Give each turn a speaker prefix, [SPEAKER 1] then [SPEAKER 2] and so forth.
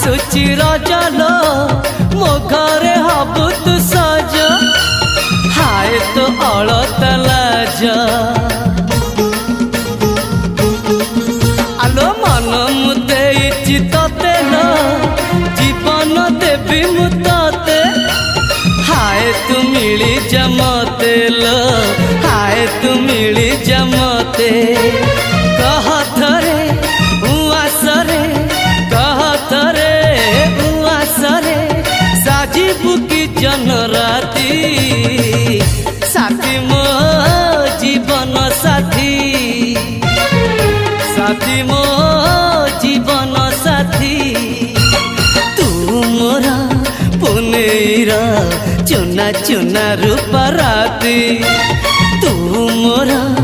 [SPEAKER 1] आसुची रजलो मो घरे हबु तू सज हाय तो अलत लाज आलो मन मुदे चितते न जीवन देवी मुते हाय तू मिली जमते लो हाय तू मिली जमते कह थरे उआसरे कह थरे उआसरे साजिबु की जन राती साथी मो जीवन साथी साथी मो जीवन साथी तू मोरा पुनेरा चुना चुना रूप राती तू मोरा